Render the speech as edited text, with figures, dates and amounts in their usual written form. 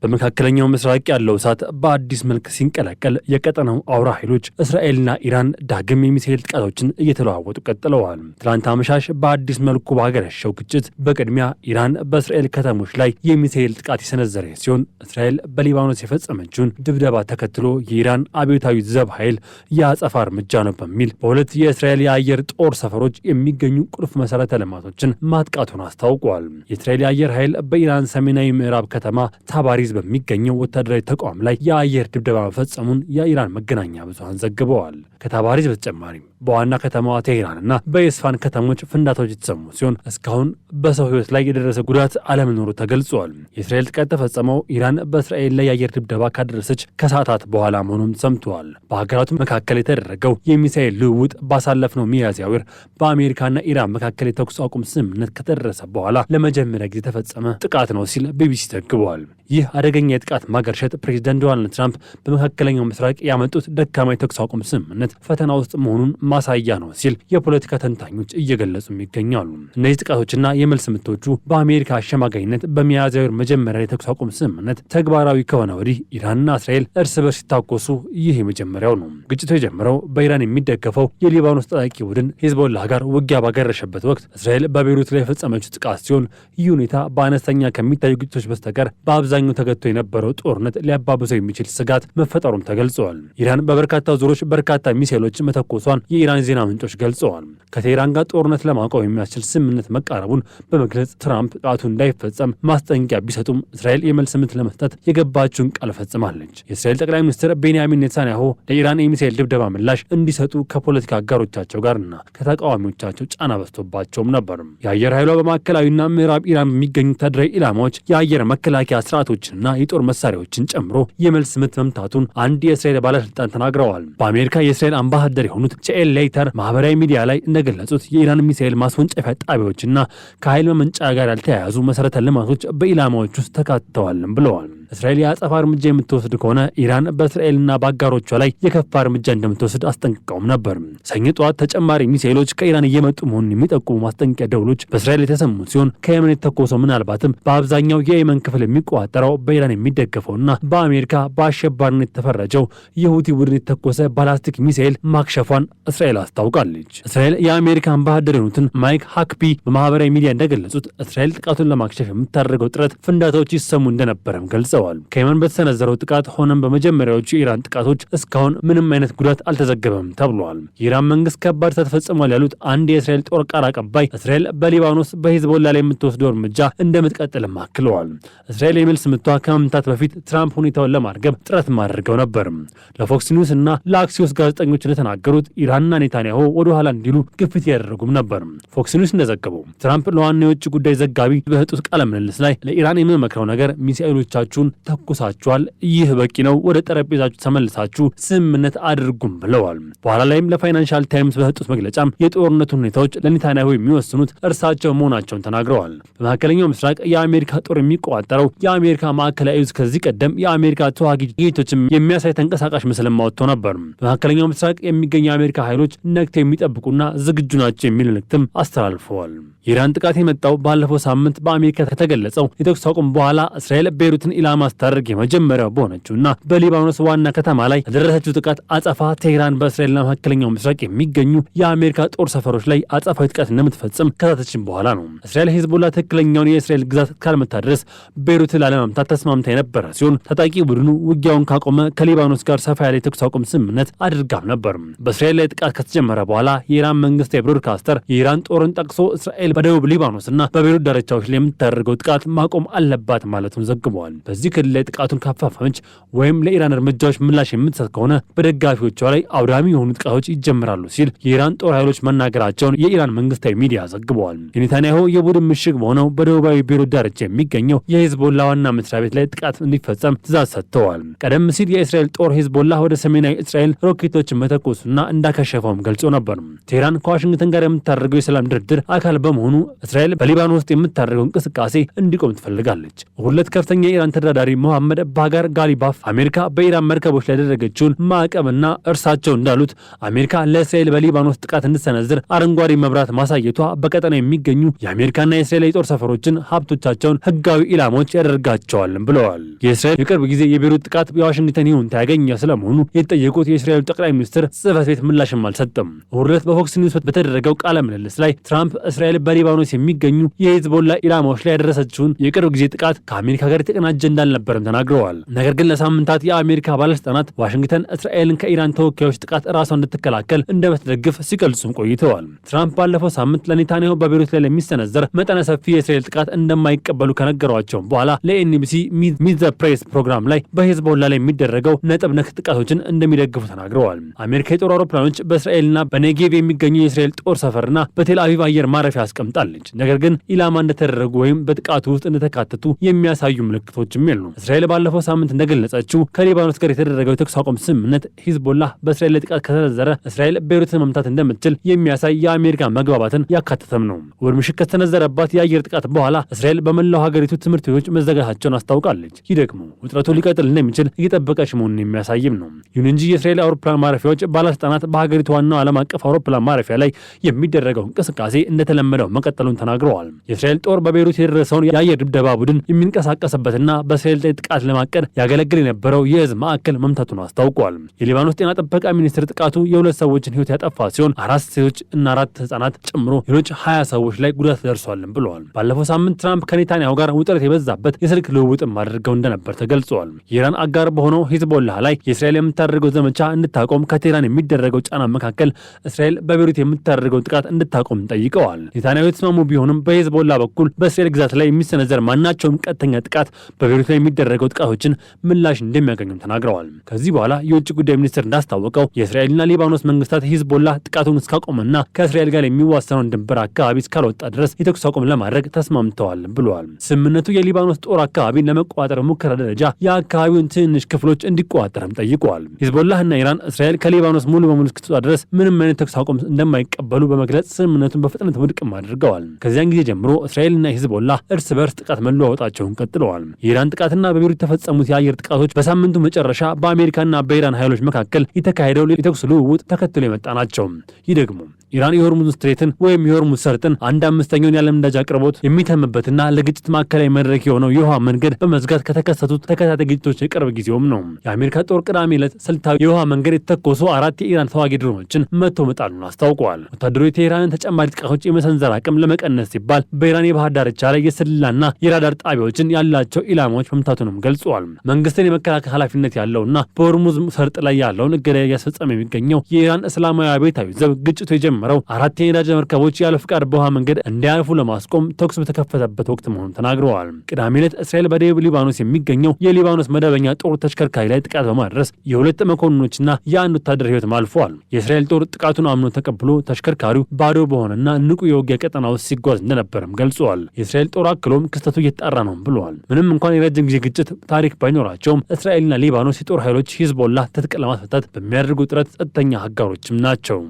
በመካከለኛው ምስራቅ ያለው እሳት በአዲስ መልክ ሲንቀለቀል የቀጠናው አውራ ኃይሎች እስራኤልና ኢራን ዳግም የሚሳኤል ጥቃቶችን እየተለዋወጡ ቀጥለዋል። ትላንት አመሻሽ በአዲስ መልኩ ባገረሸው ግጭት በቅድሚያ ኢራን በእስራኤል ከተሞች ላይ የሚሳኤል ጥቃት የሰነዘረ ሲሆን እስራኤል በሊባኖስ የፈጸመችውን ድብደባ ተከትሎ የኢራን አብዮታዊ ዘብ ኃይል የአጸፋ እርምጃ ነው በሚል በሁለት የእስራኤል የአየር ጦር ሰፈሮች የሚገኙ ቁልፍ መሰረተ ልማቶችን ማጥቃቱን አስታውቋል። የእስራኤል የአየር ኃይል በኢራን ሰሜናዊ ምዕራብ ከተማ ታባሪዝ በሚገኘው ወታደራዊ ተቋም ላይ የአየር ድብደባ መፈጸሙን የኢራን መገናኛ ብዙሃን ዘግበዋል። ከታባሪዝ በተጨማሪም በዋና ከተማዋ ቴሄራንና በኢስፋን ከተሞች ፍንዳታዎች የተሰሙ ሲሆን እስካሁን በሰው ሕይወት ላይ የደረሰ ጉዳት አለመኖሩ ተገልጿል። የእስራኤል ጥቃት ተፈጸመው ኢራን በእስራኤል ላይ የአየር ድብደባ ካደረሰች ከሰዓታት በኋላ መሆኑም ሰምተዋል። በሀገራቱ መካከል የተደረገው የሚሳኤል ልውውጥ ባሳለፍነው ሚያዝያ ወር በአሜሪካና ኢራን መካከል የተኩስ አቁም ስምምነት ከተደረሰ በኋላ ለመጀመሪያ ጊዜ የተፈጸመ ጥቃት ነው ሲል ቢቢሲ ዘግቧል። ይህ አደገኛ የጥቃት ማገርሸት ፕሬዚዳንት ዶናልድ ትራምፕ በመካከለኛው ምስራቅ ያመጡት ደካማ የተኩስ አቁም ስምምነት ፈተና ውስጥ መሆኑን ማሳያ ነው ሲል የፖለቲካ ተንታኞች እየገለጹ ይገኛሉ። እነዚህ ጥቃቶችና የመልስ ምቶቹ በአሜሪካ አሸማጋይነት በሚያዝያ ወር መጀመሪያ የተኩስ አቁም ስምምነት ተግባራዊ ከሆነ ወዲህ ኢራንና እስራኤል እርስ በርስ ሲታኮሱ ይህ የመጀመሪያው ነው። ግጭቱ የጀመረው በኢራን የሚደገፈው የሊባኖስ ታጣቂ ቡድን ሂዝቦላህ ጋር ውጊያ ባገረሸበት ወቅት እስራኤል በቤይሩት ላይ የፈጸመችው ጥቃት ሲሆን ይህ ሁኔታ በአነስተኛ ከሚታዩ ግጭቶች በስተቀር በአብዛኛው ተገቶ የነበረው ጦርነት ሊያባብሰው የሚችል ስጋት መፈጠሩም ተገልጸዋል። ኢራን በበርካታ ዙሮች በርካታ ሚሳኤሎች መተኮሷን የኢራን ዜና ምንጮች ገልጸዋል። ከቴህራን ጋር ጦርነት ለማቆም የሚያስችል ስምምነት መቃረቡን በመግለጽ ትራምፕ ጥቃቱ እንዳይፈጸም ማስጠንቀቂያ ቢሰጡም እስራኤል የመልስ ምት ለመስጠት የገባችውን ቃል ፈጽማለች። የእስራኤል ጠቅላይ ሚኒስትር ቤንያሚን ኔታንያሁ ለኢራን የሚሳኤል ድብደባ ምላሽ እንዲሰጡ ከፖለቲካ አጋሮቻቸው ጋርና ከተቃዋሚዎቻቸው ጫና በዝቶባቸውም ነበር። የአየር ኃይሏ በማዕከላዊና ምዕራብ ኢራን በሚገኙ ወታደራዊ ኢላማዎች የአየር መከላከያ ስርዓቶችንና የጦር መሳሪያዎችን ጨምሮ የመልስ ምት መምታቱን አንድ የእስራኤል ባለስልጣን ተናግረዋል። በአሜሪካ የእስራኤል አምባሳደር የሆኑት ቼኤል ሌይተር ማህበራዊ ሚዲያ ላይ እንደገለጹት የኢራን ሚሳኤል ማስወንጨፊያ ጣቢያዎችና ከኃይል መመንጫ ጋር ያልተያያዙ መሰረተ ልማቶች በኢላማዎች ውስጥ ተካተዋልም ብለዋል። እስራኤል የአጸፋ እርምጃ የምትወስድ ከሆነ ኢራን በእስራኤልና በአጋሮቿ ላይ የከፋ እርምጃ እንደምትወስድ አስጠንቅቀውም ነበር። ሰኞ ጠዋት ተጨማሪ ሚሳኤሎች ከኢራን እየመጡ መሆኑን የሚጠቁሙ ማስጠንቀቂያ ደውሎች በእስራኤል የተሰሙ ሲሆን ከየመን የተኮሰው ምናልባትም በአብዛኛው የየመን ክፍል የሚቆጣጠረው በኢራን የሚደገፈውና በአሜሪካ በአሸባሪነት የተፈረጀው የሁቲ ቡድን የተኮሰ ባላስቲክ ሚሳኤል ማክሸፏን እስራኤል አስታውቃለች። እስራኤል የአሜሪካ አምባሳደር የሆኑትን ማይክ ሃክቢ በማህበራዊ ሚዲያ እንደገለጹት እስራኤል ጥቃቱን ለማክሸፍ የምታደርገው ጥረት ፍንዳታዎች ይሰሙ እንደነበረም ገልጸዋል። ከየመን በተሰነዘረው ጥቃት ሆነም በመጀመሪያዎቹ የኢራን ጥቃቶች እስካሁን ምንም አይነት ጉዳት አልተዘገበም ተብሏል። የኢራን መንግስት ከባድ ስህተት ፈጽሟል ያሉት አንድ የእስራኤል ጦር ቃል አቀባይ እስራኤል በሊባኖስ በሂዝቦላ ላይ የምትወስደው እርምጃ እንደምትቀጥልም አክለዋል። እስራኤል የመልስ ምቷ ከመምታት በፊት ትራምፕ ሁኔታውን ለማርገብ ጥረት ማድረገው ነበር። ለፎክስ ኒውስ እና ለአክሲዮስ ጋዜጠኞች እንደተናገሩት ኢራንና ኔታንያሁ ወደ ኋላ እንዲሉ ግፊት ያደረጉም ነበር። ፎክስ ኒውስ እንደዘገበው ትራምፕ ለዋና የውጭ ጉዳይ ዘጋቢ በሰጡት ቃለ ምልልስ ላይ ለኢራን የምመክረው ነገር ሚሳኤሎቻችሁን ተኩሳችኋል፣ ይህ በቂ ነው፣ ወደ ጠረጴዛችሁ ተመልሳችሁ ስምምነት አድርጉም ብለዋል። በኋላ ላይም ለፋይናንሻል ታይምስ በሰጡት መግለጫም የጦርነቱን ሁኔታዎች ለኔታንያሁ የሚወስኑት እርሳቸው መሆናቸውን ተናግረዋል። በመካከለኛው ምስራቅ የአሜሪካ ጦር የሚቆጣጠረው የአሜሪካ ማዕከላዊ ዕዝ ከዚህ ቀደም የአሜሪካ ተዋጊ ጄቶችን የሚያሳይ ተንቀሳቃሽ ምስል ማውጥቶ ነበር። በመካከለኛው ምስራቅ የሚገኙ የአሜሪካ ኃይሎች ነቅተው የሚጠብቁና ዝግጁ ናቸው የሚል መልእክትም አስተላልፈዋል። የኢራን ጥቃት የመጣው ባለፈው ሳምንት በአሜሪካ ከተገለጸው የተኩስ አቁም በኋላ እስራኤል ቤይሩትን ኢላማ ስታደርግ የመጀመሪያው በሆነችውና በሊባኖስ ዋና ከተማ ላይ ለደረሰችው ጥቃት አጸፋ ቴህራን በእስራኤልና መካከለኛው ምስራቅ የሚገኙ የአሜሪካ ጦር ሰፈሮች ላይ አጸፋዊ ጥቃት እንደምትፈጽም ከዛተችን በኋላ ነው። እስራኤል ሂዝቦላ ትክክለኛውን የእስራኤል ግዛት ካልመታ ድረስ ቤይሩትን ላለመምታት ተስማምታ የነበረ ሲሆን ታጣቂ ቡድኑ ውጊያውን ካቆመ ከሊባኖስ ጋር ሰፋ ያለ የተኩስ አቁም ስምምነት አድርጋም ነበር። በእስራኤል ላይ ጥቃት ከተጀመረ በኋላ የኢራን መንግስታዊ ብሮድካስተር የኢራን ጦርን ጠቅሶ እስራኤል በደቡብ ሊባኖስና በቤይሩት ዳርቻዎች ላይ የምታደርገው ጥቃት ማቆም አለባት ማለቱን ዘግበዋል። በዚህ ክልል ላይ ጥቃቱን ካፋፈመች ወይም ለኢራን እርምጃዎች ምላሽ የምትሰጥ ከሆነ በደጋፊዎቿ ላይ አውዳሚ የሆኑ ጥቃቶች ይጀምራሉ ሲል የኢራን ጦር ኃይሎች መናገራቸውን የኢራን መንግስታዊ ሚዲያ ዘግበዋል። የኔታንያሁ የቡድን ምሽግ በሆነው በደቡባዊ ቤይሩት ዳርቻ የሚገኘው የሂዝቦላ ዋና መስሪያ ቤት ላይ ጥቃት እንዲፈጸም ትእዛዝ ሰጥተዋል። ቀደም ሲል የእስራኤል ጦር ሂዝቦላ ወደ ሰሜናዊ እስራኤል ሮኬቶችን መተኮሱና እንዳከሸፈውም ገልጾ ነበር። ቴህራን ከዋሽንግተን ጋር የምታደርገው የሰላም ድርድር አካል በመሆኑ እስራኤል በሊባኖስ ውስጥ የምታደርገው እንቅስቃሴ እንዲቆም ትፈልጋለች። ሁለት ከፍተኛ የኢራን ተደራዳሪ አስተዳዳሪ መሐመድ ባጋር ጋሊባፍ አሜሪካ በኢራን መርከቦች ላይ ያደረገችውን ማዕቀብና እርሳቸው እንዳሉት አሜሪካ ለእስራኤል በሊባኖስ ጥቃት እንድትሰነዝር አረንጓዴ መብራት ማሳየቷ በቀጠናው የሚገኙ የአሜሪካና የእስራኤል የጦር ሰፈሮችን ሀብቶቻቸውን ህጋዊ ኢላማዎች ያደርጋቸዋል ብለዋል። የእስራኤል የቅርብ ጊዜ የቤይሩት ጥቃት የዋሽንግተን ይሁንታ ያገኘ ስለመሆኑ የተጠየቁት የእስራኤል ጠቅላይ ሚኒስትር ጽህፈት ቤት ምላሽም አልሰጠም። እሁድ ዕለት በፎክስ ኒውስ በተደረገው ቃለ ምልልስ ላይ ትራምፕ እስራኤል በሊባኖስ የሚገኙ የሂዝቦላ ኢላማዎች ላይ ያደረሰችውን የቅርብ ጊዜ ጥቃት ከአሜሪካ ጋር የተቀናጀ እንዳልነበረም ተናግረዋል። ነገር ግን ለሳምንታት የአሜሪካ ባለስልጣናት ዋሽንግተን እስራኤልን ከኢራን ተወካዮች ጥቃት ራሷን እንድትከላከል እንደምትደግፍ ሲገልጹም ቆይተዋል። ትራምፕ ባለፈው ሳምንት ለኔታንያሁ በቤይሩት ላይ ለሚሰነዘር መጠነ ሰፊ የእስራኤል ጥቃት እንደማይቀበሉ ከነገሯቸው በኋላ ለኤንቢሲ ሚት ዘ ፕሬስ ፕሮግራም ላይ በሂዝቦላ ላይ የሚደረገው ነጥብ ነክ ጥቃቶችን እንደሚደግፉ ተናግረዋል። አሜሪካ የጦር አውሮፕላኖች በእስራኤልና በኔጌቭ የሚገኙ የእስራኤል ጦር ሰፈርና በቴል አቪቭ አየር ማረፊያ አስቀምጣለች። ነገር ግን ኢላማ እንደተደረጉ ወይም በጥቃቱ ውስጥ እንደተካተቱ የሚያሳዩ ምልክቶችም የሉም። እስራኤል ባለፈው ሳምንት እንደገለጸችው ከሊባኖስ ጋር የተደረገው የተኩስ አቁም ስምምነት ሂዝቦላ በእስራኤል ላይ ጥቃት ከተሰነዘረ እስራኤል ቤይሩትን መምታት እንደምትችል የሚያሳይ የአሜሪካ መግባባትን ያካተተም ነው። እሁድ ምሽት ከተሰነዘረባት የአየር ጥቃት በኋላ እስራኤል በመላው ሀገሪቱ ትምህርት ቤቶች መዘጋታቸውን አስታውቃለች። ይህ ደግሞ ውጥረቱ ሊቀጥል እንደሚችል እየጠበቀች መሆኑን የሚያሳይም ነው። ይሁን እንጂ የእስራኤል አውሮፕላን ማረፊያዎች ባለስልጣናት በሀገሪቱ ዋናው ዓለም አቀፍ አውሮፕላን ማረፊያ ላይ የሚደረገው እንቅስቃሴ እንደተለመደው መቀጠሉን ተናግረዋል። የእስራኤል ጦር በቤይሩት የደረሰውን የአየር ድብደባ ቡድን የሚንቀሳቀስበትና በእስራኤል ላይ ጥቃት ለማቀድ ያገለግል የነበረው የህዝብ ማዕከል መምታቱን አስታውቋል። የሊባኖስ ጤና ጥበቃ ሚኒስትር ጥቃቱ የሁለት ሰዎችን ህይወት ያጠፋ ሲሆን 4 ሴቶች እና 4 ህጻናት ጨምሮ ሌሎች 20 ሰዎች ላይ ጉዳት ደርሷልም ብለዋል። ባለፈው ሳምንት ትራምፕ ከኔታንያሁ ጋር ውጥረት የበዛበት የስልክ ልውውጥም አድርገው እንደነበር ተገልጿል። የኢራን አጋር በሆነው ሂዝቦላ ላይ የእስራኤል የምታደርገው ዘመቻ እንድታቆም ከቴህራን የሚደረገው ጫና መካከል እስራኤል በቤይሩት የምታደርገው ጥቃት እንድታቆም ጠይቀዋል። ኔታንያሁ የተስማሙ ቢሆንም በሂዝቦላ በኩል በእስራኤል ግዛት ላይ የሚሰነዘር ማናቸውም ቀጥተኛ ጥቃት በቤይሩት ላይ የሚደረገው ጥቃቶችን ምላሽ እንደሚያገኙም ተናግረዋል። ከዚህ በኋላ የውጭ ጉዳይ ሚኒስትር እንዳስታወቀው የእስራኤልና ሊባኖስ መንግስታት ሂዝቦላ ጥቃቱን እስካቆመና ከእስራኤል ጋር የሚዋሰነውን ድንበር አካባቢ እስካልወጣ ድረስ የተኩስ አቁም ለማድረግ ተስማምተዋል ብለዋል። ስምምነቱ የሊባኖስ ጦር አካባቢን ለመቆጣጠር ሙከራ ደረጃ የአካባቢውን ትንሽ ክፍሎች እንዲቆጣጠርም ጠይቀዋል። ሂዝቦላህና ኢራን እስራኤል ከሊባኖስ ሙሉ በሙሉ እስክትወጣ ድረስ ምንም አይነት ተኩስ አቁም እንደማይቀበሉ በመግለጽ ስምምነቱን በፍጥነት ውድቅም አድርገዋል። ከዚያን ጊዜ ጀምሮ እስራኤልና ሂዝቦላ እርስ በርስ ጥቃት መለዋወጣቸውን ቀጥለዋል። የኢራን ጥቃትና በቤይሩት የተፈጸሙት የአየር ጥቃቶች በሳምንቱ መጨረሻ በአሜሪካና በኢራን ኃይሎች መካከል የተካሄደው የተኩስ ልውውጥ ተከትሎ የመጣ ናቸው። ይህ ደግሞ ኢራን የሆርሙዝ ስትሬትን ወይም የሆርሙዝ ሰርጥን 1/5ኛውን የዓለም ነዳጅ አቅርቦት የሚተምበትና ለግጭት ማዕከላዊ መድረክ የሆነው የውሃ መንገድ በመዝጋት ከተከሰቱት ተከታታይ ግጭቶች የቅርብ ጊዜውም ነው። የአሜሪካ ጦር ቅዳሜ ዕለት ስልታዊ የውሃ መንገድ የተተኮሱ 4 የኢራን ተዋጊ ድሮኖችን መቶ መጣሉን አስታውቀዋል። ወታደሮች የቴህራንን ተጨማሪ ጥቃቶች የመሰንዘር አቅም ለመቀነስ ሲባል በኢራን የባህር ዳርቻ ላይ የስለላና የራዳር ጣቢያዎችን ያላቸው ኢላማዎች መምታቱንም ገልጸዋል። መንግስትን የመከላከል ኃላፊነት ያለውና በሆርሙዝ ሰርጥ ላይ ያለውን እገዳ እያስፈጸመ የሚገኘው የኢራን እስላማዊ አብዮታዊ ዘብ ግጭቱ የጀመረው 4 የነዳጅ መርከቦች ያለ ፍቃድ በውሃ መንገድ እንዳያልፉ ለማስቆም ተኩስ በተከፈተበት ወቅት መሆኑን ተናግረዋል። ቅዳሜ ዕለት እስራኤል በደቡብ ሊባኖስ የሚገኘው የሊባኖስ መደበኛ ጦር ተሽከርካሪ ላይ ጥቃት በማድረስ የ2 መኮንኖችና የ1 ወታደር ህይወት አልፏል። የእስራኤል ጦር ጥቃቱን አምኖ ተቀብሎ ተሽከርካሪው ባዶ በሆነና ንቁ የውጊያ ቀጠና ውስጥ ሲጓዝ እንደነበርም ገልጸዋል። የእስራኤል ጦር አክሎም ክስተቱ እየተጣራ ነው ብለዋል። ምንም እንኳን የረጅም ጊዜ ግጭት ታሪክ ባይኖራቸውም እስራኤልና ሊባኖስ የጦር ኃይሎች ሂዝቦላ ትጥቅ ለማስፈታት በሚያደርጉ ጥረት ጸጥተኛ አጋሮችም ናቸው።